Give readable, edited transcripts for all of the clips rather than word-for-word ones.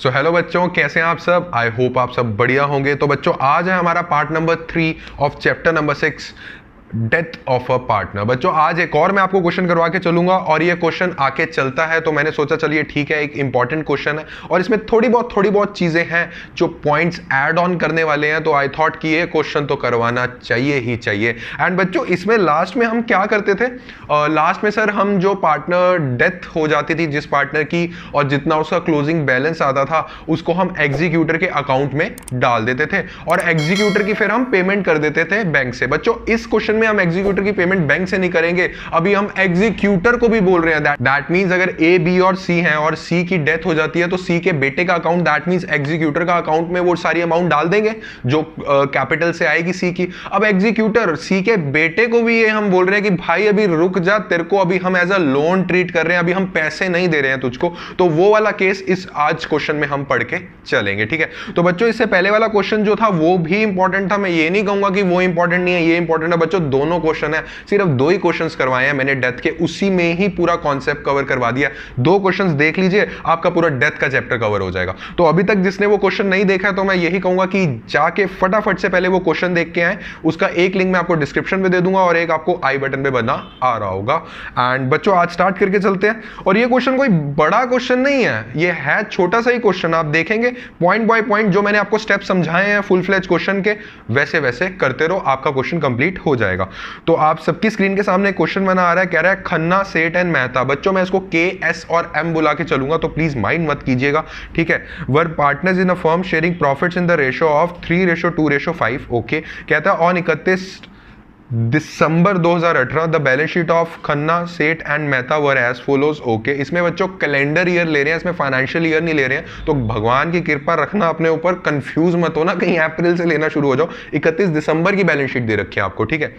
So hello बच्चों, कैसे हैं आप सब। आई होप आप सब बढ़िया होंगे। तो बच्चों आज है हमारा part number 3 of chapter number 6 death of a partner. बच्चों आज एक और मैं आपको क्वेश्चन करवा के चलूंगा और ये क्वेश्चन आके चलता है तो मैंने सोचा चलिए ठीक है, एक इंपॉर्टेंट क्वेश्चन है और इसमें थोड़ी बहुत चीजें हैं जो पॉइंट्स ऐड ऑन करने वाले हैं, तो आई थॉट कि ये क्वेश्चन तो करवाना चाहिए ही चाहिए। एंड बच्चों इसमें लास्ट में हम क्या करते थे, लास्ट में सर हम जो पार्टनर डेथ हो जाती थी जिस पार्टनर की, और जितना उसका क्लोजिंग बैलेंस आता था उसको हम एग्जीक्यूटर के अकाउंट में डाल देते थे और एग्जीक्यूटर की फिर हम पेमेंट कर देते थे बैंक से। बच्चों इस क्वेश्चन में हम एग्जीक्यूटर की पेमेंट बैंक से नहीं करेंगे, अभी हम एग्जीक्यूटर को भी बोल रहे हैं। दैट मींस अगर ए, बी और सी हैं और सी की डेथ हो जाती है तो सी के बेटे का अकाउंट, दैट मींस एग्जीक्यूटर का अकाउंट में वो सारी अमाउंट डाल देंगे जो कैपिटल से आएगी सी की। अब एग्जीक्यूटर सी के बेटे को भी ये हम बोल रहे हैं कि भाई अभी रुक जा, तेरे को अभी हम एज अ लोन ट्रीट कर रहे हैं, अभी हम पैसे नहीं दे रहे हैं तुझको। तो वो वाला केस इस आज क्वेश्चन में हम पढ़ के चलेंगे, ठीक है। तो बच्चों इससे पहले वाला क्वेश्चन जो था वो भी इंपॉर्टेंट था, मैं ये नहीं कहूंगा कि वो इंपॉर्टेंट नहीं है, ये इंपॉर्टेंट है। बच्चों दोनों क्वेश्चन है, सिर्फ 2 ही क्वेश्चंस करवाए हैं मैंने डेथ के, उसी में ही पूरा कॉन्सेप्ट कवर करवा दिया। 2 क्वेश्चंस देख लीजिए, आपका पूरा डेथ का चैप्टर कवर हो जाएगा। तो अभी तक जिसने वो क्वेश्चन नहीं देखा तो मैं यही कहूंगा कि जाके फटाफट से पहले वो क्वेश्चन देख के आए। उसका एक लिंक मैं आपको डिस्क्रिप्शन में दे दूंगा और एक आपको आई बटन पे बना आ रहा होगा। एंड बच्चों आज स्टार्ट करके चलते हैं। और ये क्वेश्चन कोई बड़ा क्वेश्चन नहीं है, ये है छोटा सा ही क्वेश्चन। आप देखेंगे पॉइंट बाय पॉइंट जो मैंने आपको स्टेप समझाए हैं फुल फ्लेज क्वेश्चन के, वैसे वैसे करते रहो, आपका क्वेश्चन कंप्लीट हो जाएगा। तो आप सबकी स्क्रीन के सामने क्वेश्चन बना आ रहा है, कह रहा है खन्ना, सेठ एंड मेहता। बच्चों मैं इसको के, एस और एम बुला के चलूंगा तो प्लीज माइंड मत कीजिएगा, ठीक है। Were partners in a firm sharing profits in the ratio of 3:2:5। Okay, कहता है on 31 December 2018 the balance sheet of Khanna, Seth and Mehta were as follows. Okay, इसमें बच्चों कैलेंडर ईयर ले रहे हैं, इसमें फाइनेंशियल ईयर नहीं ले रहे हैं, तो भगवान की कृपा रखना अपने ऊपर, कंफ्यूज मत होना कहीं अप्रैल से लेना शुरू हो जाओ। 31 दिसंबर की बैलेंस शीट दे रखी है आपको, ठीक है।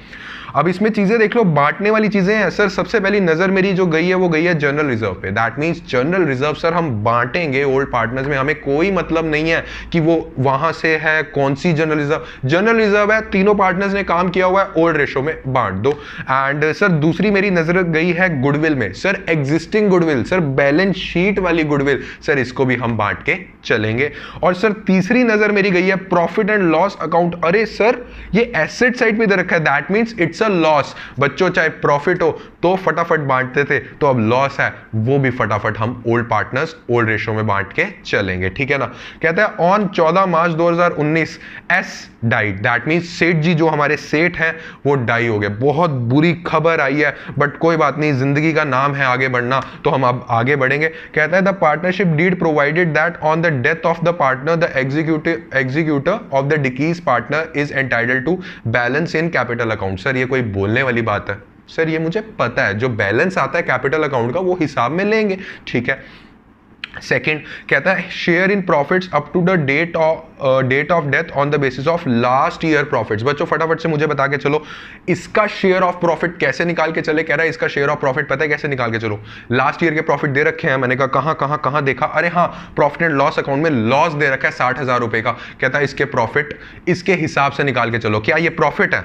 अब इसमें चीजें देख लो, बांटने वाली चीजें हैं सर। सबसे पहली नजर मेरी जो गई है वो गई है जनरल रिजर्व पे। That means general reserve sir हम बांटेंगे ओल्ड पार्टनर्स में, हमें कोई मतलब नहीं है कि वो वहां से है कौन सी जनरल रिजर्व। जनरल रिजर्व है, तीनों पार्टनर्स ने काम किया हुआ है, ओल्ड रेशो में बांट दो। एंड सर दूसरी मेरी नजर गई है गुडविल में। Sir existing goodwill, sir balance sheet वाली गुडविल, सर इसको भी हम बांट के चलेंगे। और सर तीसरी नजर मेरी गई है प्रॉफिट एंड लॉस अकाउंट। अरे सर ये एसेट साइड पे दे रखा है, दैट मींस इट्स लॉस। बच्चों चाहे प्रॉफिट हो तो फटाफट बांटते थे, तो अब लॉस है वो भी फटाफट हम ओल्ड पार्टनर्स ओल्ड रेशो में बांट के चलेंगे, ठीक है ना। कहते हैं on 14 March 2019 S died. That means सेठ जी जो हमारे सेठ हैं वो डाई हो गए। बहुत बुरी खबर आई है बट कोई बात नहीं, जिंदगी का नाम है आगे बढ़ना, तो हम अब आगे बढ़ेंगे। कहता है the partnership deed provided that on the death of the partner the executor of the डिकीज partner is entitled to balance in capital account. Sir ये कोई बोलने वाली बात है? सर ये मुझे पता है, जो बैलेंस आता है कैपिटल अकाउंट का वो हिसाब में लेंगे, ठीक है। सेकेंड कहता है share in profits up to the date of death on the basis of last year profits. बच्चों फटाफट से मुझे बता के चलो इसका शेयर ऑफ प्रॉफिट कैसे निकाल के चले। कह रहा है इसका शेयर ऑफ प्रॉफिट पता है कैसे निकाल के चलो। लास्ट ईयर के प्रॉफिट दे रखे हैं, मैंने कहा कहां देखा, अरे हाँ प्रॉफिट एंड लॉस अकाउंट में लॉस दे रखा है 60,000 रुपए का। कहता है इसके प्रॉफिट इसके हिसाब से निकाल के चलो। क्या ये प्रॉफिट है?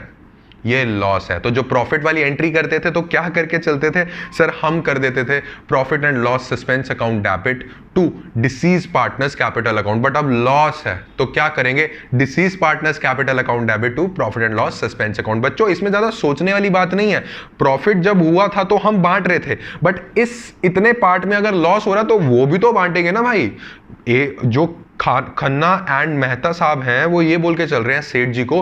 ये लॉस है। तो जो प्रॉफिट वाली एंट्री करते थे तो क्या करके चलते थे सर, हम कर देते थे profit and loss suspense account debit to deceased partners capital account. But अब लॉस है तो क्या करेंगे, deceased partners capital account debit to profit and loss suspense account. बच्चों इसमें ज्यादा सोचने वाली बात नहीं है, प्रॉफिट जब हुआ था तो हम बांट रहे थे, बट इस इतने पार्ट में अगर लॉस हो रहा तो वो भी तो बांटेंगे ना भाई। ये जो खन्ना एंड मेहता साहब हैं वो ये बोल के चल रहे हैं सेठ जी को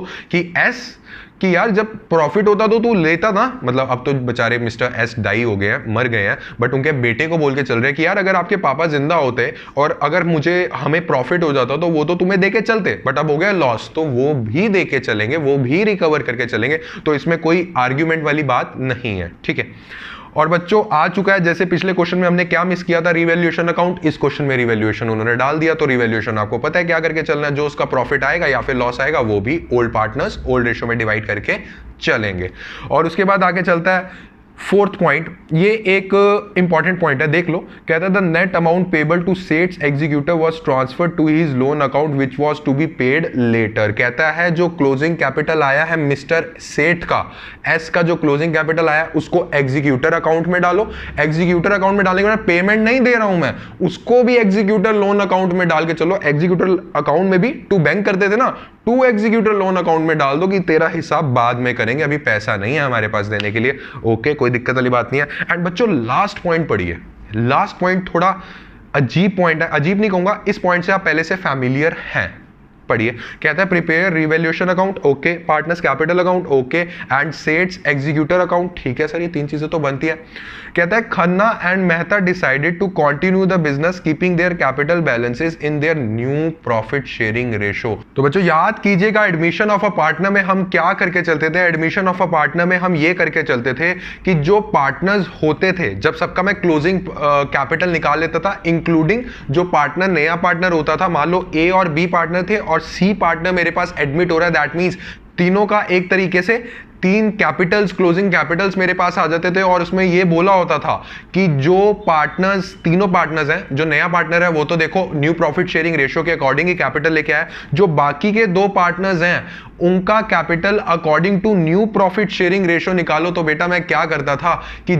कि यार जब प्रॉफिट होता तो तू लेता ना, मतलब अब तो बेचारे मिस्टर एस डाई हो गए हैं, मर गए हैं, बट उनके बेटे को बोल के चल रहे हैं कि यार अगर आपके पापा जिंदा होते और अगर हमें प्रॉफिट हो जाता तो वो तो तुम्हें देके चलते, बट अब हो गया लॉस तो वो भी देके चलेंगे, वो भी रिकवर करके चलेंगे। तो इसमें कोई आर्ग्यूमेंट वाली बात नहीं है, ठीक है। और बच्चों आ चुका है, जैसे पिछले क्वेश्चन में हमने क्या मिस किया था, रिवैल्यूएशन अकाउंट, इस क्वेश्चन में रिवैल्यूएशन उन्होंने डाल दिया। तो रिवैल्यूएशन आपको पता है क्या करके चलना है, जो उसका प्रॉफिट आएगा या फिर लॉस आएगा वो भी ओल्ड पार्टनर्स ओल्ड रेशो में डिवाइड करके चलेंगे। और उसके बाद आगे चलता है फोर्थ पॉइंट, ये एक इंपॉर्टेंट पॉइंट है, देख लो। कहता है the net amount payable to Seth's executive was transferred to his loan account which was to be paid later. कहता है जो क्लोजिंग कैपिटल आया है मिस्टर सेठ का, एस का जो क्लोजिंग कैपिटल आया उसको एग्जीक्यूटर अकाउंट में डालो। एग्जीक्यूटर अकाउंट में डालने के बाद पेमेंट नहीं दे रहा हूं मैं, उसको भी एग्जीक्यूटर लोन अकाउंट में डाल के चलो। एग्जीक्यूटर अकाउंट में भी टू बैंक करते थे ना, टू एग्जीक्यूटर लोन अकाउंट में डाल दो कि तेरा हिसाब बाद में करेंगे, अभी पैसा नहीं है हमारे पास देने के लिए। ओके, कोई दिक्कत वाली बात नहीं है। एंड बच्चों लास्ट पॉइंट पढ़िए, लास्ट पॉइंट थोड़ा अजीब पॉइंट है, अजीब नहीं कहूंगा, इस पॉइंट से आप पहले से फैमिलियर हैं। पढ़िए, कहता है prepare revaluation account, okay, partners capital account, okay, and sets executor account, ठीक है सर, ये तीन चीजें तो बनती है। कहता है Khanna and Mehta decided to continue the business keeping their capital balances in their new profit sharing ratio. तो बच्चों याद कीजिएगा, एडमिशन ऑफ अ पार्टनर में हम क्या करके चलते थे? एडमिशन ऑफ अ पार्टनर में हम ये करके चलते थे कि जो पार्टनर्स होते थे, जब सबका मैं क्लोजिंग कैपिटल निकाल लेता था, इंक्लूडिंग जो पार्टनर नया पार्टनर होता था, मान लो ए और बी पार्टनर थे और सी पार्टनर मेरे पास एडमिट हो रहा है, दैट मींस तीनों का एक तरीके से तीन कैपिटल्स, क्लोजिंग कैपिटल्स मेरे पास आ जाते थे। और उसमें ये बोला होता था कि जो पार्टनर्स, तीनों पार्टनर्स हैं, जो नया पार्टनर है वो तो देखो न्यू प्रॉफिट शेयरिंग रेशियो के अकॉर्डिंग ही कैपिटल लेके आया, जो बाकी के दो पार्टनर्स हैं उनका capital according to new profit sharing ratio निकालो। तो बेटा मैं क्या करता था कि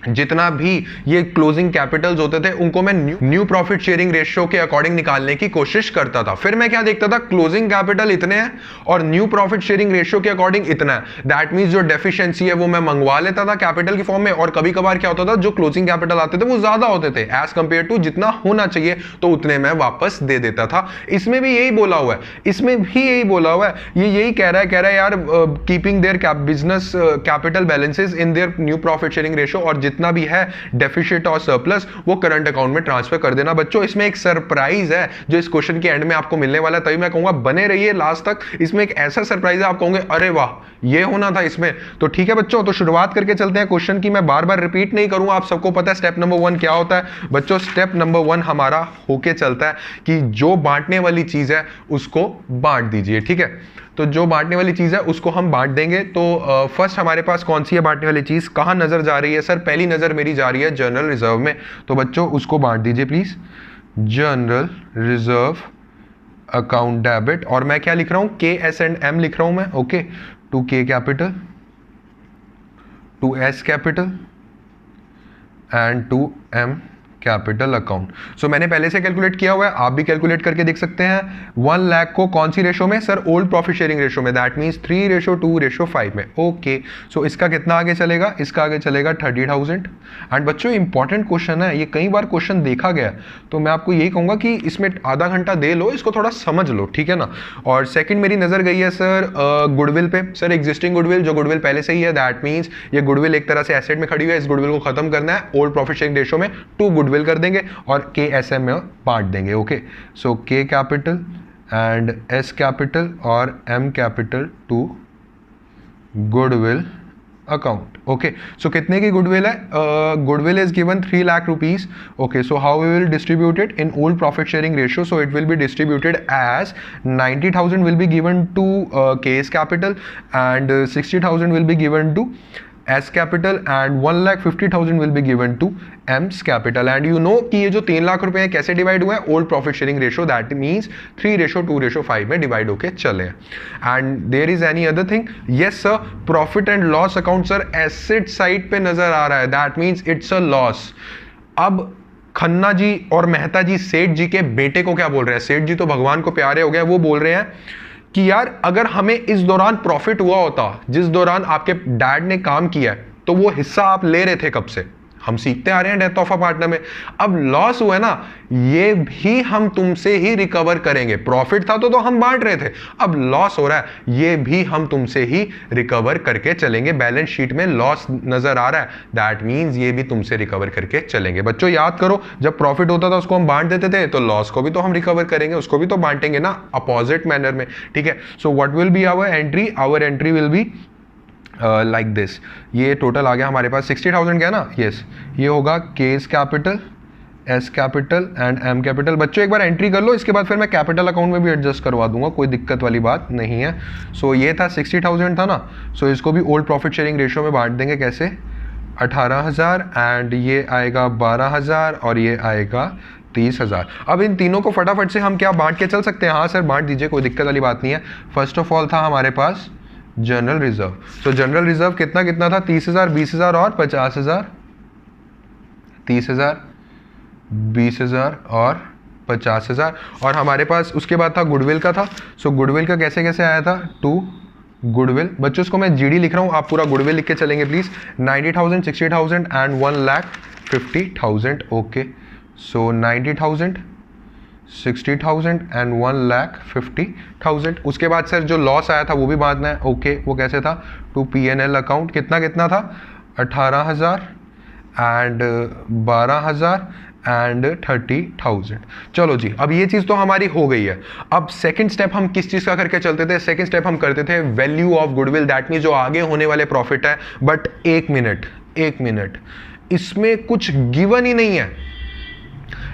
जितना भी ये क्लोजिंग कैपिटल्स होते थे उनको मैं न्यू प्रॉफिट शेयरिंग रेशियो के अकॉर्डिंग निकालने की कोशिश करता था। फिर मैं क्या देखता था, क्लोजिंग कैपिटल इतने हैं और न्यू प्रॉफिट शेयरिंग रेशियो के अकॉर्डिंग इतना है, दैट मींस जो डेफिशिएंसी है वो मैं मंगवा लेता था कैपिटल की फॉर्म में। और कभी कभार क्या होता था, जो क्लोजिंग कैपिटल आते थे वो ज्यादा होते थे एज कंपेयर टू जितना होना चाहिए, तो उतने मैं वापस दे देता था। इसमें भी यही बोला हुआ है, ये यही कह रहा है यार, keeping their business capital balances in their new profit sharing ratio, और जितना भी है डेफिसिट और सरप्लस वो करंट अकाउंट में ट्रांसफर कर देना। बच्चों इसमें एक सरप्राइज है जो इस क्वेश्चन के एंड में आपको मिलने वाला है, तभी मैं कहूंगा बने रहिए लास्ट तक। इसमें एक ऐसा सरप्राइज है, आप कहोगे अरे वाह ये होना था इसमें। तो ठीक है बच्चों, तो शुरुआत करके चलते हैं क्वेश्चन की। मैं बार बार रिपीट नहीं करूंगा, आप सबको पता है स्टेप नंबर 1 क्या होता है। बच्चों स्टेप नंबर 1 हमारा होके चलता है कि जो बांटने वाली चीज है उसको बांट दीजिए, ठीक है। तो जो बांटने वाली चीज़ है उसको हम बांट देंगे। तो फर्स्ट हमारे पास कौन सी है बांटने वाली चीज़, कहाँ नज़र जा रही है? सर पहली नज़र मेरी जा रही है जनरल रिजर्व में। तो बच्चों उसको बांट दीजिए please, general reserve account debit. और मैं क्या लिख रहा हूँ, के एस एंड एम लिख रहा हूँ मैं, okay, to K capital, to S capital and to M capital account. So मैंने पहले से कैलकुलेट किया हुआ है, आप भी कैलकुलेट करके देख सकते हैं। 1 लाख को कौन सी रेशो में? Sir old profit sharing ratio में, दैट मींस 3:2:5 में, ओके। सो इसका कितना आगे चलेगा? इसका आगे चलेगा 30,000। एंड बच्चों इंपॉर्टेंट क्वेश्चन है ये, कई बार क्वेश्चन देखा गया, तो मैं आपको यही कहूंगा कि इसमें आधा घंटा दे लो, इसको थोड़ा समझ लो, ठीक है ना। और सेकंड मेरी नजर गई है सर गुडविल पे। सर एग्जिस्टिंग गुडविल, जो गुडविल पहले से ही है, दैट मींस ये गुडविल एक तरह से एसेट में खड़ी हुई है, इस गुडविल को खत्म करना है, ओल्ड प्रॉफिट शेयरिंग रेशो में टू गुडविल कर देंगे और के एस एम में बांट देंगे, okay. So K capital and S capital और M capital to goodwill account, okay. So कितने की गुडविल है? Goodwill is given 3 lakh rupees, okay. So how we will distribute it in old profit sharing ratio? So it will be distributed as 90,000 will be given to K's capital and 60,000 will be given to S capital and 1,50,000 will be given to M's capital। and you know कि ये जो 3 लाख रुपए हैं कैसे divide हुए हैं? Old profit sharing ratio, that means 3:2:5 में divide होके चले। And there is any other thing? Yes sir, profit and loss account sir asset side पे नजर आ रहा है, that means it's a loss. अब खन्ना जी और मेहता जी सेठ जी के बेटे को क्या बोल रहे हैं? सेठ जी तो भगवान को प्यारे हो गए, वो बोल रहे हैं कि यार अगर हमें इस दौरान प्रॉफिट हुआ होता, जिस दौरान आपके डैड ने काम किया, तो वो हिस्सा आप ले रहे थे कब से? हम सीखते आ रहे हैं डेथ ऑफ अ पार्टनर में। अब लॉस हुआ है ना, ये भी हम तुमसे ही रिकवर करेंगे। प्रॉफिट था तो हम बांट रहे थे, अब लॉस हो रहा है, ये भी हम तुमसे ही रिकवर करके चलेंगे। बैलेंस शीट में लॉस नजर आ रहा है, दैट मींस ये भी तुमसे रिकवर करके चलेंगे। बच्चों याद करो, जब प्रॉफिट होता था उसको हम बांट देते थे, तो लॉस को भी तो हम रिकवर करेंगे, उसको भी तो बांटेंगे ना, अपोजिट मैनर में, ठीक है। So what will be our entry? Our entry will be like this. ये टोटल आ गया हमारे पास 60,000 क्या ना, यस। ये होगा K's capital S capital and M capital. बच्चों एक बार एंट्री कर लो, इसके बाद फिर मैं कैपिटल अकाउंट में भी एडजस्ट करवा दूंगा, कोई दिक्कत वाली बात नहीं है। सो ये था 60,000 था ना, सो इसको भी ओल्ड प्रॉफिट शेयरिंग रेशियो में बांट देंगे। कैसे? 18,000 एंड ये आएगा 12,000 और ये आएगा 30,000। अब इन तीनों को फटाफट से हम क्या बांट के चल सकते हैं? हाँ सर बांट दीजिए, कोई दिक्कत वाली बात नहीं है। फर्स्ट ऑफ ऑल था हमारे पास जनरल रिजर्व। तो जनरल रिजर्व कितना कितना था? 30,000, 20,000 और 50,000। 30,000, 20,000 और 50,000। और हमारे पास उसके बाद था गुडविल का था। सो गुडविल का कैसे कैसे आया था? To goodwill. बच्चों इसको मैं जीडी लिख रहा हूँ, आप पूरा गुडविल लिख के चलेंगे please. 90,000, 60,000 and 1,50,000। Okay, so 90,000, 60,000 and 1,50,000। उसके बाद सर जो लॉस आया था वो भी बांटना है। ओके, वो कैसे था? To P&L account. कितना कितना था? 18,000 एंड 12,000 एंड 30,000। चलो जी, अब ये चीज़ तो हमारी हो गई है। अब सेकंड स्टेप हम किस चीज़ का करके चलते थे? सेकंड स्टेप हम करते the value of goodwill, that mean जो आगे होने वाले प्रॉफिट है। बट एक मिनट, इसमें कुछ गिवन ही नहीं है,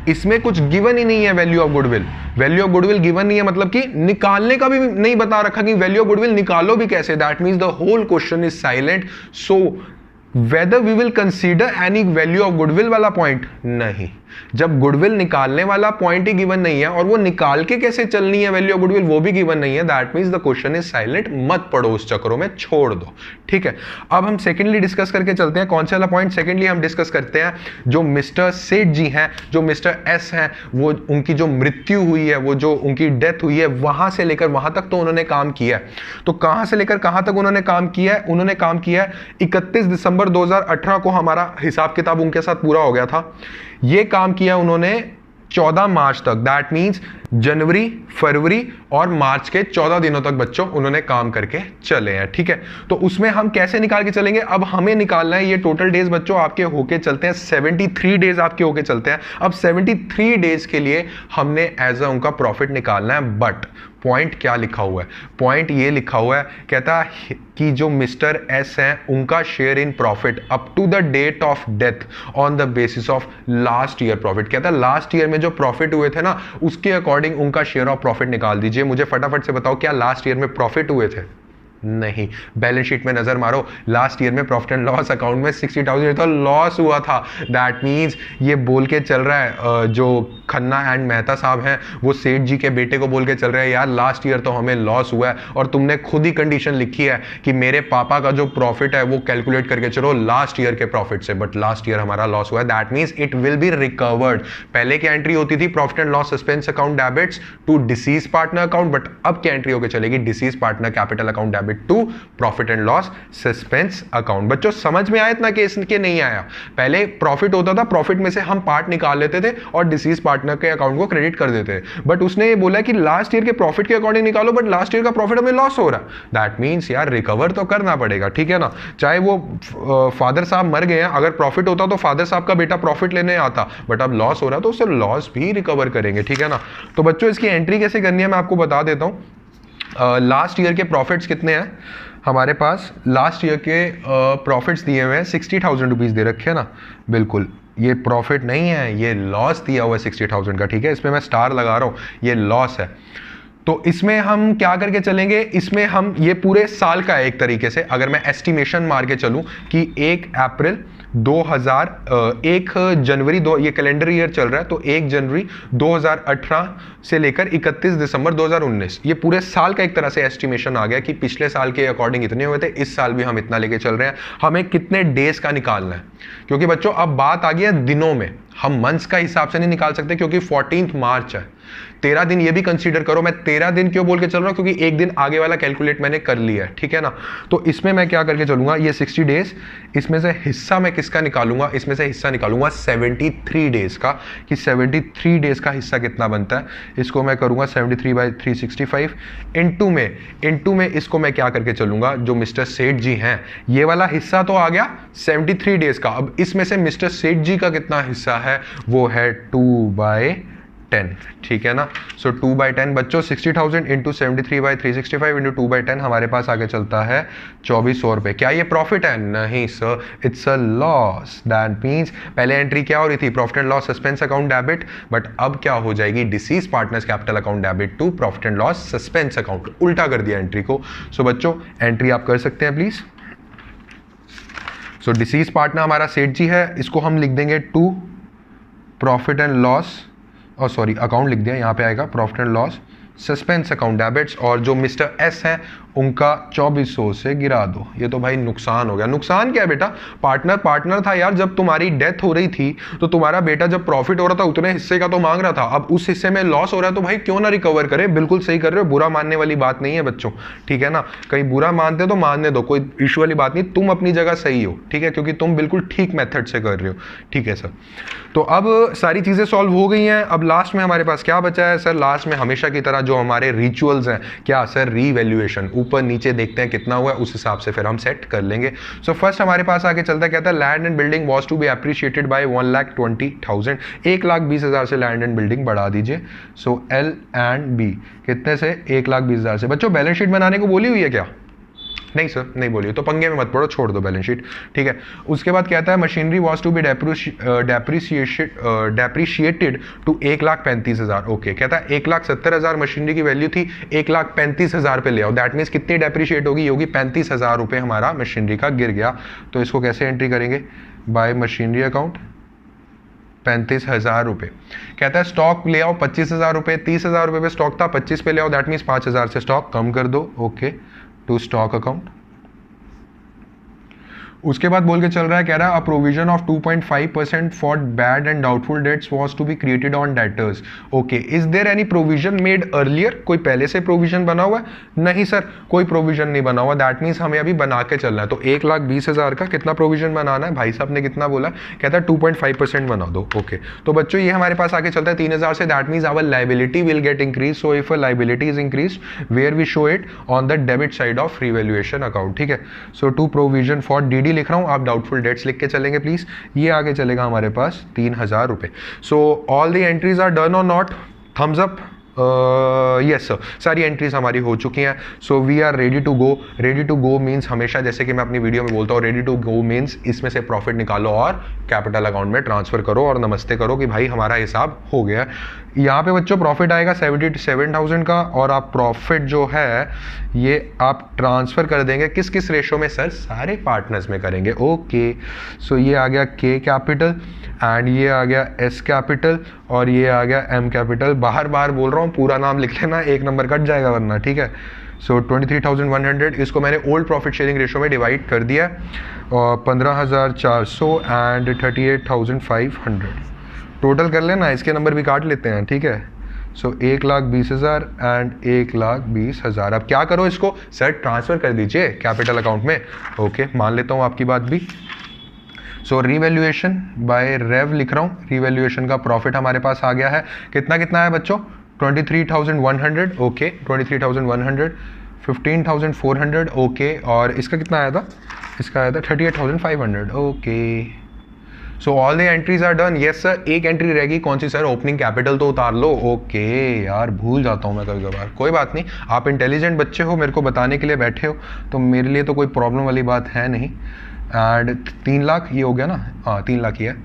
इसमें कुछ गिवन ही नहीं है value of goodwill. Value of goodwill given नहीं है मतलब कि निकालने का भी नहीं बता रखा कि वैल्यू ऑफ गुडविल निकालो भी कैसे। That means the whole question is silent. So whether we will consider any value of goodwill वाला पॉइंट नहीं। जब गुडविल निकालने वाला पॉइंट ही गिवन नहीं है और वो निकाल के कैसे चलनी है वैल्यू ऑफ गुडविल वो भी गिवन नहीं है, that means the question is silent. मत पढ़ो उस चक्रों में, छोड़ दो। ठीक है, अब हम सेकेंडली डिस्कस करके चलते हैं। कौन सा वाला पॉइंट? सेकेंडली हम डिस्कस करते हैं जो मिस्टर सेठ जी हैं, जो मिस्टर एस हैं, वो उनकी जो मृत्यु हुई है, वो जो उनकी डेथ हुई है, वहां से लेकर वहां तक तो उन्होंने काम किया है। तो कहां से लेकर कहां तक उन्होंने काम किया है? उन्होंने काम किया है 31 दिसंबर 2018 को हमारा हिसाब किताब उनके साथ पूरा हो गया था। ये काम किया उन्होंने 14 मार्च तक, दैट मीन्स जनवरी, फरवरी और मार्च के 14 दिनों तक बच्चों उन्होंने काम करके चले हैं। ठीक है, तो उसमें हम कैसे निकाल के चलेंगे? अब हमें निकालना है ये टोटल डेज बच्चों आपके होके चलते हैं 73 डेज आपके होके चलते हैं। अब 73 डेज के लिए हमने एज अ उनका प्रॉफिट निकालना है। बट पॉइंट क्या लिखा हुआ है? पॉइंट ये लिखा हुआ है, कहता है कि जो मिस्टर एस हैं उनका share in profit up to the date of death on the basis of last year profit. कहता है लास्ट ईयर में जो प्रॉफिट हुए थे ना, उसके अकॉर्डिंग उनका शेयर ऑफ प्रॉफिट निकाल दीजिए। मुझे फटाफट से बताओ क्या लास्ट ईयर में प्रॉफिट हुए थे? नहीं। बैलेंस शीट में नजर मारो, लास्ट ईयर में प्रॉफिट एंड लॉस अकाउंट में 60,000 तो लॉस हुआ था। दैट मीन्स ये बोल के चल रहा है, जो खन्ना एंड मेहता साहब हैं वो सेठ जी के बेटे को बोल के चल रहे हैं यार लास्ट ईयर तो हमें लॉस हुआ है, और तुमने खुद ही कंडीशन लिखी है कि मेरे पापा का जो प्रॉफिट है वो कैलकुलेट करके चलो लास्ट ईयर के प्रॉफिट से, बट लास्ट ईयर हमारा लॉस हुआ है। That means it will be recovered. पहले की एंट्री होती थी profit and loss suspense account debits to deceased partner account, but अब क्या एंट्री होकर चलेगी? Deceased partner capital account debit to profit and loss suspense account. बच्चों समझ में आया इतना कि इसके नहीं आया? पहले प्रॉफिट होता था, प्रॉफिट में से हम पार्ट निकाल लेते थे और डिसीज पार्टनर के अकाउंट को क्रेडिट कर देते थे। बट उसने ये बोला कि लास्ट ईयर के प्रॉफिट के अकॉर्डिंग निकालो, बट लास्ट ईयर का प्रॉफिट हमें लॉस हो रहा है। दैट मीन्स यार रिकवर तो करना पड़ेगा। ठीक है ना, चाहे वो फादर साहब मर गए हैं, अगर प्रॉफिट होता तो फादर साहब का बेटा प्रॉफिट लेने आता, बट अब लॉस हो रहा है तो उससे लॉस भी रिकवर करेंगे। ठीक है ना, तो बच्चों इसकी एंट्री कैसे करनी है मैं आपको बता देता हूं। लास्ट ईयर के प्रॉफिट्स कितने हैं हमारे पास? लास्ट ईयर के प्रॉफिट्स दिए हुए हैं 60,000 रुपीज़ दे रखे हैं ना, बिल्कुल ये प्रॉफिट नहीं है, ये लॉस दिया हुआ है 60,000 का। ठीक है, इसमें मैं स्टार लगा रहा हूँ, ये लॉस है। तो इसमें हम क्या करके चलेंगे? इसमें हम ये पूरे साल का है एक तरीके से, अगर मैं एस्टिमेशन मार के चलूँ कि 1 जनवरी ये कैलेंडर ईयर चल रहा है, तो 1 जनवरी 2018 से लेकर 31 दिसंबर 2019 ये पूरे साल का एक तरह से एस्टिमेशन आ गया कि पिछले साल के अकॉर्डिंग इतने हुए थे, इस साल भी हम इतना लेके चल रहे हैं। हमें कितने डेज का निकालना है? क्योंकि बच्चों अब बात आ गई है दिनों में, हम मंथ्स का हिसाब से नहीं निकाल सकते क्योंकि 14 मार्च है। 13 दिन ये भी कंसीडर करो। मैं 13 दिन क्यों बोल के चल रहा हूं? क्योंकि एक दिन आगे वाला कैलकुलेट मैंने कर लिया है। ठीक है ना, तो इसमें मैं क्या करके चलूंगा, ये 60 डेज, इसमें से हिस्सा मैं किसका निकालूंगा? इसमें से हिस्सा निकालूंगा 73 डेज का, कि 73 डेज का हिस्सा कितना बनता है। इसको मैं करूंगा 73/365 इनटू में इसको मैं क्या करके चलूंगा, जो मिस्टर सेठ जी हैं ये वाला हिस्सा तो आ गया 73 डेज का। अब इसमें से मिस्टर सेठ जी का कितना हिस्सा है? वो है 2/10 10, ठीक है ना। सो 2/10 बच्चों, 60,000 इंटू 73/365 इंटू 2/10 हमारे पास आगे चलता है 2400 रुपये। क्या ये प्रॉफिट है? नहीं sir, it's a loss. That means पहले एंट्री क्या हो रही थी? Profit and loss suspense account debit, but अब क्या हो जाएगी? Deceased partners capital account debit to profit and loss suspense account. उल्टा कर दिया एंट्री को। सो बच्चों एंट्री आप कर सकते हैं प्लीज। सो डिसीज पार्टनर हमारा सेठ जी है, इसको हम लिख देंगे टू प्रॉफिट एंड लॉस, और सॉरी अकाउंट लिख दिया, यहाँ पे आएगा profit and loss suspense account debits, और जो मिस्टर एस है उनका 2400 से गिरा दो। ये तो भाई नुकसान हो गया। नुकसान क्या है बेटा? पार्टनर पार्टनर था यार, जब तुम्हारी डेथ हो रही थी तो तुम्हारा बेटा जब प्रॉफिट हो रहा था उतने हिस्से का तो मांग रहा था, अब उस हिस्से में लॉस हो रहा है तो भाई क्यों ना रिकवर करे। बिल्कुल सही कर रहे हो, बुरा मानने वाली बात नहीं है बच्चों, ठीक है ना। कहीं बुरा मानते तो मानने दो, कोई इशू वाली बात नहीं, तुम अपनी जगह सही हो, ठीक है, क्योंकि तुम बिल्कुल ठीक मेथड से कर रहे हो, ठीक है सर। तो अब सारी चीज़ें सॉल्व हो गई हैं। अब लास्ट में हमारे पास क्या बचा है सर? लास्ट में हमेशा की तरह जो हमारे रिचुअल्स हैं, क्या सर? रीवैल्यूएशन। ऊपर नीचे देखते हैं कितना हुआ है, उस हिसाब से फिर हम सेट कर लेंगे। सो फर्स्ट हमारे पास आगे चलता है, कहता है land and building was to be appreciated by 1,20,000। 1,20,000 से लैंड एंड बिल्डिंग बढ़ा दीजिए। सो एल एंड बी कितने से? 1,20,000 से। बच्चों बैलेंस शीट बनाने को बोली हुई है क्या? नहीं सर, नहीं बोलिए, तो पंगे में मत पड़ो, छोड़ दो बैलेंस शीट, ठीक है। उसके बाद कहता है machinery was to be depreciated to 1,35,000। Okay, कहता है 1,70,000 मशीनरी की वैल्यू थी, 1,35,000 पे ले आओ। दैट मीन्स कितनी डेप्रिशिएट होगी? ये होगी 35,000 रुपये हमारा मशीनरी का गिर गया। तो इसको कैसे एंट्री करेंगे? बाय मशीनरी अकाउंट 35,000 रुपये। कहता है स्टॉक ले आओ 25,000 रुपये। 30,000 रुपये पे स्टॉक था, 25 पे ले आओ। दैट मीन्स 5,000 से स्टॉक कम कर दो। Okay, to stock account. उसके बाद बोल के चल रहा है, कह रहा है a provision of 2.5% for bad and doubtful debts was to be created on debtors. Okay, is there any provision made earlier? कोई पहले से प्रोविजन बना हुआ है? नहीं सर, कोई प्रोविजन नहीं बना हुआ। दैट मीन्स हमें अभी बना के चलना है। तो 1,20,000 का कितना प्रोविजन बनाना है? भाई साहब ने कितना बोला? कहता है 2.5% बना दो। ओके, तो बच्चों ये हमारे पास आगे चलता है 3,000 से। That means our liability will get increase. So if a liability is increase where we show it on the debit side of revaluation account, ठीक है। So to provision for DD लिख रहा हूं, आप डाउटफुल डेट्स लिख के चलेंगे please. ये आगे चलेगा हमारे पास 3,000 रुपए। So all the entries are done or not? Thumbs up. Yes sir, सारी एंट्रीज हमारी हो चुकी हैं। So we are ready to go. Ready to go means हमेशा जैसे कि मैं अपनी वीडियो में बोलता हूँ, रेडी टू गो मीन्स इसमें से प्रॉफिट निकालो और कैपिटल अकाउंट में ट्रांसफर करो और नमस्ते करो कि भाई हमारा हिसाब हो गया। यहाँ पे बच्चों प्रॉफिट आएगा 77,000 का, और आप प्रॉफिट जो है ये आप ट्रांसफर कर देंगे किस किस रेशो में सर? सारे पार्टनर्स में करेंगे। ओके, सो ये आ गया के कैपिटल एंड ये आ गया एस कैपिटल और ये आ गया एम कैपिटल। बार बार बोल रहा हूँ, पूरा नाम लिख लेना, एक नंबर कट जाएगा वरना, ठीक है। सो 23,100 इसको मैंने ओल्ड प्रॉफिट शेयरिंग रेशो में डिवाइड कर दिया, और 15,400 एंड 38,500 टोटल कर लेना। इसके नंबर भी काट लेते हैं, ठीक है। सो 1,20,000 एंड 1,20,000। अब क्या करो इसको? सर ट्रांसफर कर दीजिए कैपिटल अकाउंट में। ओके, मान लेता हूँ आपकी बात भी। सो रिवैल्यूएशन बाय रेव लिख रहा हूँ। रिवैल्यूएशन का प्रॉफिट हमारे पास आ गया है। कितना कितना है बच्चों? 23,100। ओके, 23,100, 15,400। ओके, और इसका कितना आया था? इसका आया था 38,500। Okay, so all the entries are done. Yes sir, एक एंट्री रहेगी, कौन सी सर? ओपनिंग कैपिटल तो उतार लो। ओके यार, भूल जाता हूँ मैं कभी कभार, कोई बात नहीं। आप इंटेलिजेंट बच्चे हो, मेरे को बताने के लिए बैठे हो, तो मेरे लिए तो कोई प्रॉब्लम वाली बात है नहीं। एंड 3 लाख ये हो गया ना? हाँ 3 लाख ही है।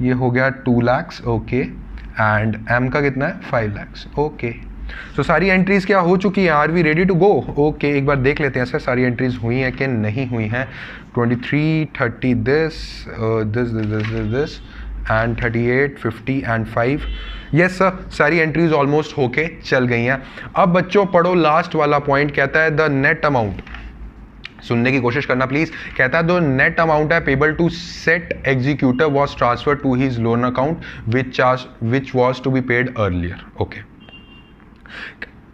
ये हो गया 2 lakhs। ओके, एंड एम का कितना है? 5 lakhs। ओके, तो सारी एंट्रीज क्या हो चुकी हैं? Are we ready to go? Okay, एक बार देख लेते हैं सर सारी एंट्रीज हुई हैं कि नहीं हुई हैं। 23, 30 this this and 38, 50 and 5। Yes sir, सारी एंट्रीज ऑलमोस्ट होके चल गई हैं। अब बच्चों पढ़ो लास्ट वाला पॉइंट, कहता है द नेट अमाउंट। सुनने की कोशिश करना प्लीज। कहता है द नेट अमाउंट है payable to Seth executor was transfer to his loan account which was to be paid earlier. Okay,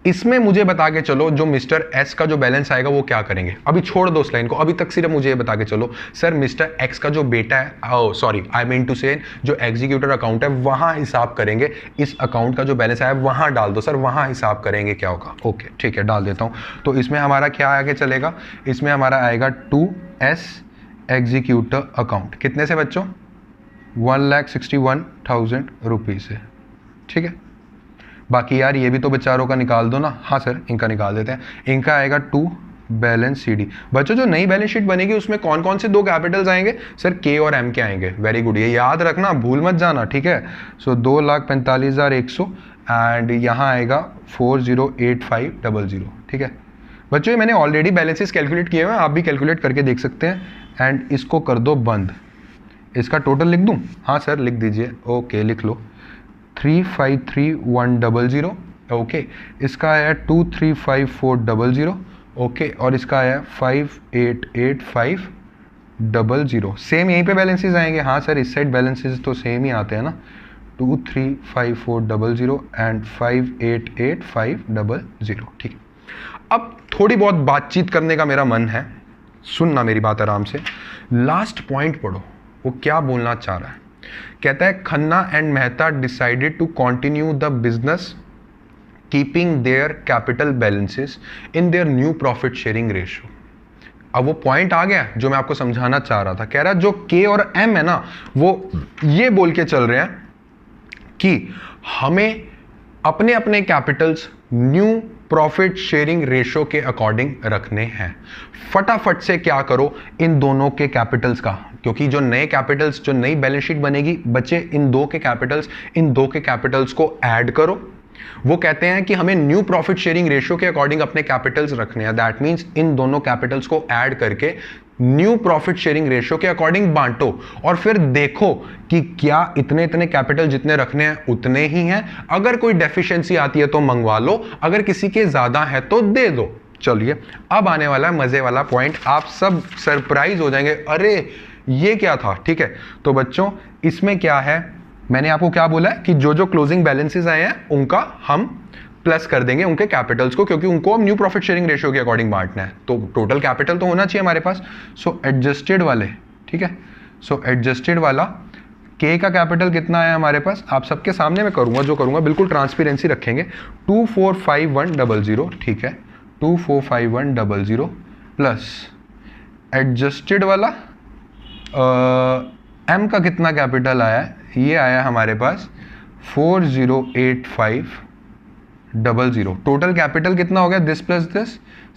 इसमें मुझे बता के चलो जो मिस्टर एस का जो बैलेंस आएगा वो क्या करेंगे? अभी छोड़ दो उस लाइन को, अभी तक सिर्फ मुझे ये बता के चलो सर मिस्टर एक्स का जो बेटा है, सॉरी आई मीन टू से जो एग्जीक्यूटर अकाउंट है वहां हिसाब करेंगे। इस अकाउंट का जो बैलेंस आया वहां डाल दो सर, वहां हिसाब करेंगे क्या होगा। ओके ठीक है, डाल देता हूं। तो इसमें हमारा क्या आगे चलेगा? इसमें हमारा आएगा 2S एग्जीक्यूटर अकाउंट। कितने से बच्चों? 1,61,000 रुपीज से, ठीक है। बाकी यार ये भी तो बेचारों का निकाल दो ना। हाँ सर इनका निकाल देते हैं। इनका आएगा 2 बैलेंस सी डी। बच्चों जो नई बैलेंस शीट बनेगी उसमें कौन कौन से 2 कैपिटल्स आएंगे? सर के और एम के आएंगे। वेरी गुड, ये याद रखना, भूल मत जाना, ठीक है। सो 2,45,100 एंड यहाँ आएगा 408500, ठीक है। बच्चों ये मैंने ऑलरेडी बैलेंसेस कैलकुलेट किए हुए हैं, आप भी कैलकुलेट करके देख सकते हैं। एंड इसको कर दो बंद। इसका टोटल लिख दूं? हाँ सर लिख दीजिए। ओके लिख लो। 353,100, ओके। इसका है 235,400, ओके। और आया है 588500। सेम यहीं पे बैलेंसेस आएंगे। हाँ सर इस साइड बैलेंसेस तो सेम ही आते हैं ना। 235,400 एंड 588500, ठीक है। अब थोड़ी बहुत बातचीत करने का मेरा मन है, सुनना मेरी बात आराम से। लास्ट पॉइंट पढ़ो, वो क्या बोलना चाह रहा है। कहता है Khanna and Mehta decided to continue the business keeping their capital balances in their new profit sharing ratio. अब वो पॉइंट आ गया जो मैं आपको समझाना चाह रहा था। कह रहा है जो के और एम है ना, वो ये बोल के चल रहे हैं कि हमें अपने अपने Capitals new profit sharing ratio के अकॉर्डिंग रखने हैं। फटाफट से क्या करो, इन दोनों के कैपिटल्स का, क्योंकि जो नए कैपिटल्स, जो नई बैलेंस शीट बनेगी बच्चे, इन दो के कैपिटल्स को ऐड करो। वो कहते हैं कि हमें न्यू प्रॉफिट शेयरिंग रेशियो के अकॉर्डिंग अपने कैपिटल्स रखने हैं। दैट मींस इन दोनों कैपिटल्स को ऐड करके न्यू प्रॉफिट शेयरिंग रेशियो के अकॉर्डिंग बांटो और फिर देखो कि क्या इतने इतने कैपिटल जितने रखने हैं उतने ही हैं। अगर कोई डेफिशिएंसी आती है तो मंगवा लो, अगर किसी के ज्यादा है तो दे दो। चलिए अब आने वाला मजे वाला पॉइंट, आप सब सरप्राइज हो जाएंगे, अरे ये क्या था, ठीक है। तो बच्चों इसमें क्या है, मैंने आपको क्या बोला है कि जो जो क्लोजिंग बैलेंसेस आए हैं उनका हम प्लस कर देंगे उनके कैपिटल्स को, क्योंकि उनको हम न्यू प्रॉफिट शेयरिंग रेशियो के अकॉर्डिंग बांटना है। तो टोटल कैपिटल तो होना चाहिए हमारे पास। सो एडजस्टेड वाले, ठीक है। सो एडजस्टेड वाला के का कैपिटल कितना है हमारे पास, आप सबके सामने मैं करूंगा, जो करूंगा बिल्कुल ट्रांसपेरेंसी रखेंगे। 245,100, ठीक है। 245,100 प्लस एडजस्टेड वाला एम का कितना कैपिटल आया है, ये आया हमारे पास 408500। टोटल कैपिटल कितना हो गया, दिस प्लस दिस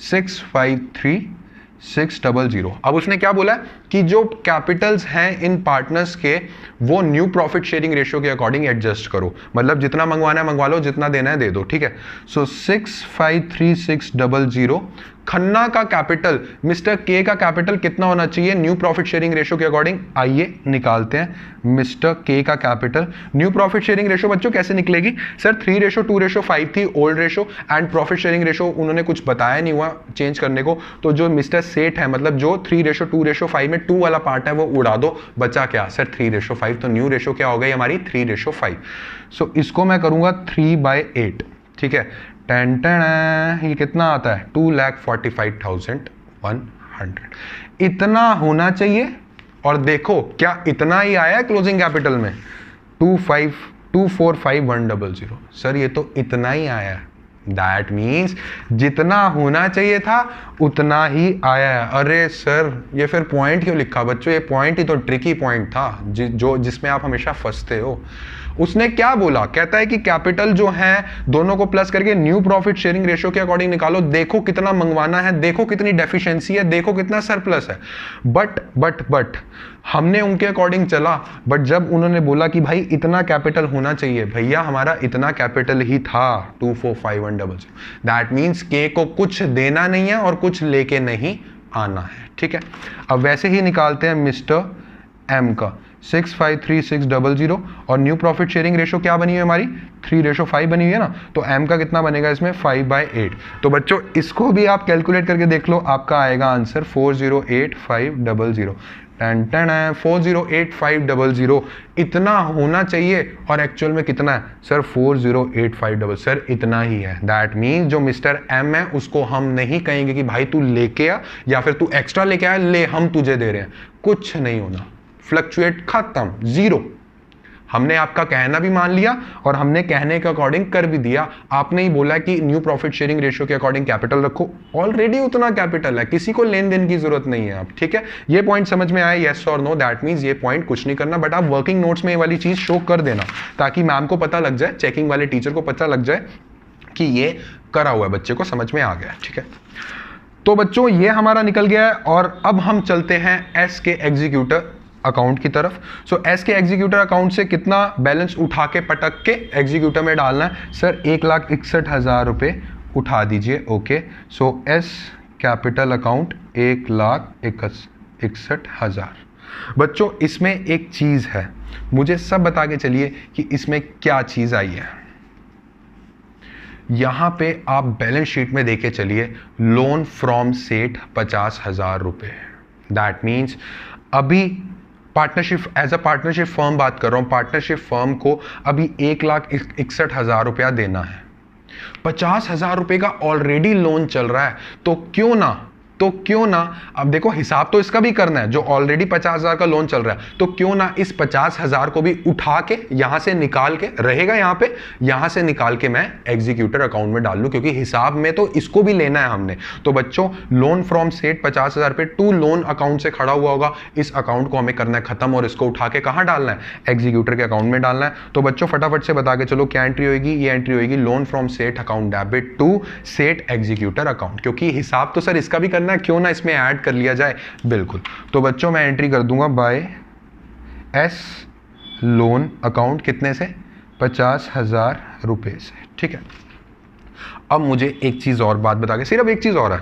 653,600। अब उसने क्या बोला कि जो कैपिटल्स हैं इन पार्टनर्स के वो न्यू प्रॉफिट शेयरिंग रेशियो के अकॉर्डिंग एडजस्ट करो, मतलब जितना मंगवाना है मंगवा लो, जितना देना है दे दो, ठीक है। सो 653,600। खन्ना का कैपिटल, मिस्टर के का कैपिटल कितना होना चाहिए न्यू प्रॉफिट शेयरिंग रेशियो के अकॉर्डिंग, आइए निकालते हैं मिस्टर के का capital. New profit sharing ratio बच्चों कैसे निकलेगी सर, 3:2:5 थी old ratio, and profit sharing ratio उन्होंने कुछ बताया नहीं हुआ चेंज करने को, तो जो मिस्टर सेठ है, मतलब जो 3:2:5 में 2 वाला पार्ट है वो उड़ा दो, बचा क्या सर 3:5, तो न्यू रेशियो क्या हो गई हमारी 3:5। सो इसको मैं करूंगा 3/8, ठीक है। टेन ये कितना आता है 2,45,100। इतना होना चाहिए, और देखो क्या इतना ही आया क्लोजिंग कैपिटल में 245,100। सर ये तो इतना ही आया, दैट मीन्स जितना होना चाहिए था उतना ही आया है। अरे सर ये फिर पॉइंट क्यों लिखा बच्चों, ये पॉइंट ही तो ट्रिकी पॉइंट था जिसमें आप हमेशा फंसते हो। उसने क्या बोला, कहता है कि कैपिटल जो है दोनों को प्लस करके न्यू प्रॉफिट शेयरिंग रेशियो के अकॉर्डिंग निकालो, देखो कितना मंगवाना है, देखो कितनी डेफिशिएंसी है, देखो कितना सरप्लस है। बट हमने उनके अकॉर्डिंग चला, बट जब उन्होंने बोला कि भाई इतना कैपिटल होना चाहिए, भैया हमारा इतना कैपिटल ही था 245,100। दैट मीन्स के को कुछ देना नहीं है और कुछ लेके नहीं आना है, ठीक है। अब वैसे ही निकालते हैं मिस्टर एम का 653,600, और न्यू प्रॉफिट शेयरिंग रेशियो क्या बनी हुई है हमारी 3:5 बनी हुई है ना, तो एम का कितना बनेगा इसमें 5/8। तो बच्चों इसको भी आप कैलकुलेट करके देख लो, आपका आएगा आंसर 408,500। 408,500 इतना होना चाहिए, और एक्चुअल में कितना है सर 408,500, सर इतना ही है। दैट मीन्स जो मिस्टर एम है उसको हम नहीं कहेंगे कि भाई तू लेके आ या फिर तू एक्स्ट्रा लेके आया, ले हम तुझे दे रहे हैं, कुछ नहीं होना, फ्लक्चुएट खत्म, जीरो। हमने आपका कहना भी मान लिया और हमने कहने के अकॉर्डिंग कर भी दिया। आपने ही बोला कि न्यू प्रॉफिट शेयरिंग रेशियो के अकॉर्डिंग कैपिटल रखो, ऑलरेडी उतना कैपिटल है, किसी को लेन देन की जरूरत नहीं है। आप ठीक है, ये पॉइंट समझ में आया, येस और नो, दैट मींस ये पॉइंट कुछ नहीं करना, बट आप वर्किंग नोट्स में ये वाली चीज शो कर देना ताकि मैम को पता लग जाए, चेकिंग वाले टीचर को पता लग जाए कि ये करा हुआ है, बच्चे को समझ में आ गया। ठीक है, तो बच्चों ये हमारा निकल गया है और अब हम चलते हैं एस के एग्जीक्यूटर अकाउंट की तरफ। सो एस के एग्जीक्यूटर अकाउंट से कितना बैलेंस उठा के पटक के एग्जीक्यूटर में डालना है? सर 1,61,000 रुपये उठा दीजिए। ओके, सो एस कैपिटल अकाउंट 1,61,000। बच्चों इसमें एक चीज है, मुझे सब बता के चलिए कि इसमें क्या चीज आई है। यहां पे आप बैलेंस शीट में देखे चलिए, लोन फ्रॉम सेठ 50,000 रुपये। दैट मीन्स अभी partnership, as a partnership firm बात कर रहा हूं, पार्टनरशिप फर्म को अभी 1,61,000 रुपया देना है। 50,000 रुपये का ऑलरेडी लोन चल रहा है, तो क्यों ना अब देखो हिसाब तो इसका भी करना है, जो ऑलरेडी 50,000 का लोन चल रहा है, तो क्यों ना इस 50,000 को भी उठा के यहां से निकाल के रहेगा, यहां से निकाल के मैं एग्जीक्यूटर अकाउंट में डाल लूं, क्योंकि हिसाब में तो इसको भी लेना है हमने। तो बच्चों लोन फ्रॉम सेठ 50,000 रुपये टू लोन अकाउंट से खड़ा हुआ होगा, इस अकाउंट को हमें करना है खत्म और इसको उठा के कहां डालना है? एग्जीक्यूटर के अकाउंट में डालना है। तो बच्चों फटाफट से बता के चलो क्या एंट्री होगी? ये एंट्री होगी लोन फ्रॉम सेठ अकाउंट डेबिट टू सेठ एग्जीक्यूटर अकाउंट, क्योंकि हिसाब तो सर इसका भी करना है, क्यों ना इसमें ऐड कर लिया जाए। बिल्कुल, तो बच्चों मैं एंट्री कर दूंगा बाय एस लोन अकाउंट, कितने से? 50,000 रुपए से। ठीक है, अब मुझे एक चीज और बात बता के, सिर्फ एक चीज और है।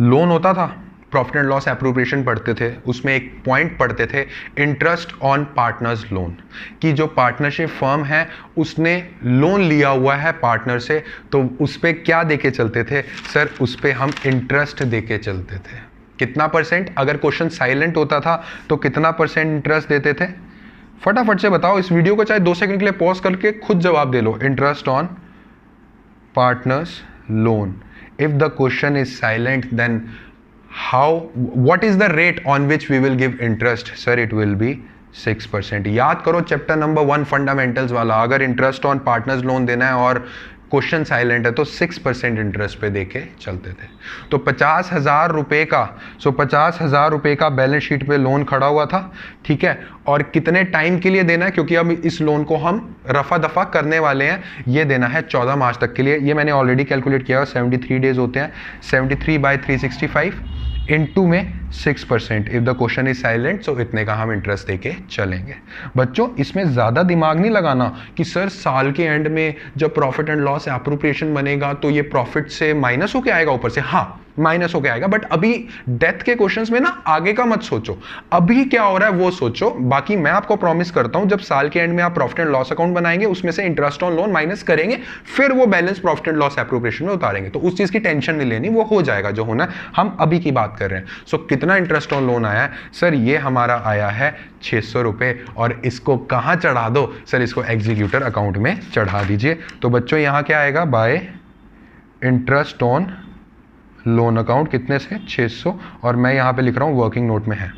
लोन होता था, प्रॉफिट एंड लॉस एप्रोप्रिएशन पढ़ते थे, उसमें एक पॉइंट पढ़ते थे इंटरेस्ट ऑन पार्टनर्स लोन, कि जो पार्टनरशिप फर्म है उसने लोन लिया हुआ है पार्टनर से, तो उस पर क्या देके चलते थे? सर उस पर हम इंटरेस्ट देके चलते थे। कितना परसेंट? अगर क्वेश्चन साइलेंट होता था तो कितना परसेंट इंटरेस्ट देते थे? फटाफट से बताओ, इस वीडियो को चाहे 2 सेकंड के लिए पॉज करके खुद जवाब दे लो। Interest on partners loan, if the question is silent then what is the rate on which we will give interest? Sir, it will be 6%. याद करो चैप्टर नंबर 1 फंडामेंटल्स वाला, अगर इंटरेस्ट ऑन पार्टनर्स लोन देना है और question silent है तो 6% interest पे देके चलते थे। तो 50,000 रुपये का, 50,000 रुपये का बैलेंस शीट पे लोन खड़ा हुआ था। ठीक है, और कितने टाइम के लिए देना है? क्योंकि अब इस लोन को हम रफा दफा करने वाले हैं, ये देना है 14 मार्च तक के लिए। ये मैंने ऑलरेडी कैलकुलेट किया, 73 डेज होते हैं, 73/365 इनटू में 6%। If the question is silent सो इतने का हम इंटरेस्ट देके चलेंगे। बच्चों इसमें ज़्यादा दिमाग नहीं लगाना कि सर साल के एंड में जब प्रॉफिट एंड लॉस एप्रोप्रिएशन बनेगा तो ये प्रॉफिट से माइनस होके आएगा ऊपर से। हाँ माइनस होके आएगा, बट अभी डेथ के क्वेश्चंस में ना आगे का मत सोचो, अभी क्या हो रहा है वो सोचो। बाकी मैं आपको प्रॉमिस करता हूं जब साल के एंड में आप प्रॉफिट एंड लॉस अकाउंट बनाएंगे उसमें से इंटरेस्ट ऑन लोन माइनस करेंगे, फिर वो balance profit and loss appropriation में उतारेंगे। तो उस चीज की टेंशन नहीं लेनी, वो हो जाएगा जो होना है। हम अभी की बात कर रहे हैं। सो कितना इंटरेस्ट ऑन लोन आया है? सर ये हमारा आया है 600 रुपये, और इसको कहां चढ़ा दो? सर इसको एग्जीक्यूटर अकाउंट में चढ़ा दीजिए। तो बच्चों यहां क्या आएगा? Bye interest on loan account कितने से? 600, और मैं यहां पे लिख रहा हूं वर्किंग नोट में है।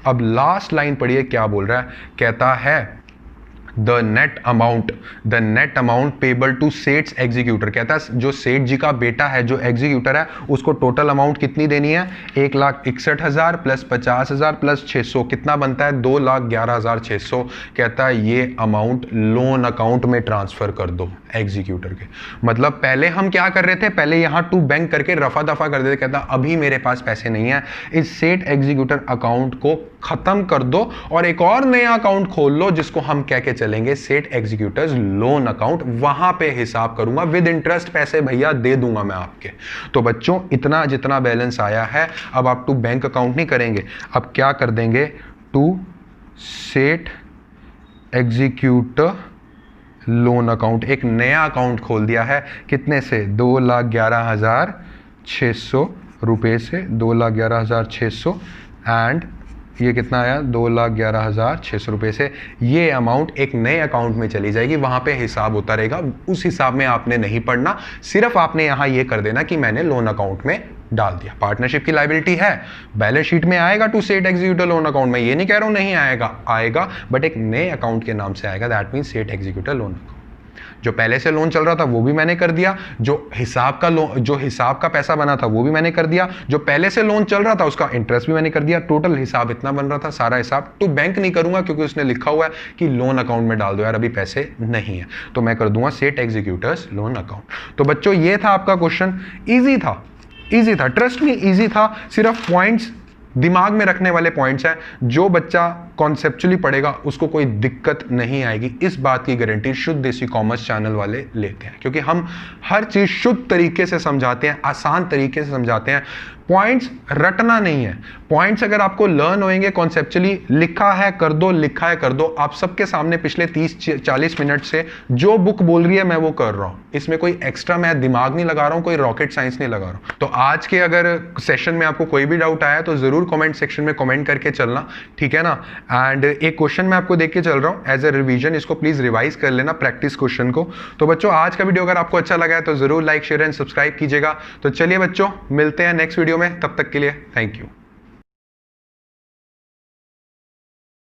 अब लास्ट लाइन पढ़िए क्या बोल रहा है। कहता है the net amount payable to sets executor. कहता है जो सेठ जी का बेटा है जो एग्जीक्यूटर है उसको टोटल अमाउंट कितनी देनी है? 1,61,000 प्लस 50,000 प्लस 600 कितना बनता है? 2,11,600। कहता है ये अमाउंट लोन अकाउंट में ट्रांसफर कर दो एग्जीक्यूटर के। मतलब पहले हम क्या कर रहे थे? पहले यहाँ टू बैंक करके रफा दफा कर देते। कहता अभी मेरे पास पैसे नहीं है, इस सेठ एग्जीक्यूटर अकाउंट को खत्म कर दो और एक और नया अकाउंट खोल लो जिसको हम कह के चलेंगे सेठ एग्जीक्यूटर्स लोन अकाउंट। वहां पे हिसाब करूंगा विद इंटरेस्ट, पैसे भैया दे दूंगा मैं आपके। तो बच्चों इतना जितना बैलेंस आया है अब आप टू बैंक अकाउंट नहीं करेंगे, अब क्या कर देंगे? टू सेठ एग्जीक्यूटर लोन अकाउंट, एक नया अकाउंट खोल दिया है। कितने से? 2,11,600 रुपये से, 2,11,600 एंड ये कितना आया 2,11,600 रुपये से ये अमाउंट एक नए अकाउंट में चली जाएगी, वहाँ पे हिसाब होता रहेगा, उस हिसाब में आपने नहीं पढ़ना, सिर्फ आपने यहाँ ये कर देना कि मैंने लोन अकाउंट में डाल दिया। पार्टनरशिप की लायबिलिटी है, बैलेंस शीट में आएगा to Seth executor loan account में, ये नहीं कह रहा हूँ नहीं आएगा, आएगा बट एक नए अकाउंट के नाम से आएगा, that mean set executor loan account. जो पहले से लोन चल रहा था वो भी मैंने कर दिया, जो हिसाब का पैसा बना था वो भी मैंने कर दिया, जो पहले से लोन चल रहा था उसका इंटरेस्ट भी मैंने कर दिया, टोटल हिसाब इतना बन रहा था, सारा हिसाब टू बैंक नहीं करूंगा क्योंकि उसने लिखा हुआ है कि लोन अकाउंट में डाल दो यार, अभी पैसे नहीं है, तो मैं कर दूंगा सेट एग्जीक्यूटर्स लोन अकाउंट। तो बच्चों ये था आपका क्वेश्चन, इजी था, ट्रस्ट मी इजी था, सिर्फ पॉइंट्स दिमाग में रखने वाले पॉइंट्स हैं, जो बच्चा कॉन्सेप्चुअली पढ़ेगा उसको कोई दिक्कत नहीं आएगी, इस बात की गारंटी शुद्ध देसी कॉमर्स चैनल वाले लेते हैं, क्योंकि हम हर चीज शुद्ध तरीके से समझाते हैं, आसान तरीके से समझाते हैं, पॉइंट्स रटना नहीं है, पॉइंट्स अगर आपको लर्न होंगे कॉन्सेप्चुअली, लिखा है कर दो, आप सबके सामने पिछले 30-40 मिनट से जो बुक बोल रही है मैं वो कर रहा हूं, इसमें कोई एक्स्ट्रा मैं दिमाग नहीं लगा रहा हूं, कोई रॉकेट साइंस नहीं लगा रहा हूं। तो आज के अगर सेशन में आपको कोई भी डाउट आया तो जरूर कमेंट सेक्शन में कमेंट करके चलना, ठीक है ना। एंड एक क्वेश्चन मैं आपको देख के चल रहा हूं एज ए रिवीजन, इसको प्लीज रिवाइज कर लेना प्रैक्टिस क्वेश्चन को। तो बच्चों आज का वीडियो अगर आपको अच्छा लगा है तो जरूर लाइक शेयर एंड सब्सक्राइब कीजिएगा। तो चलिए बच्चों मिलते हैं नेक्स्ट वीडियो में, तब तक के लिए थैंक यू।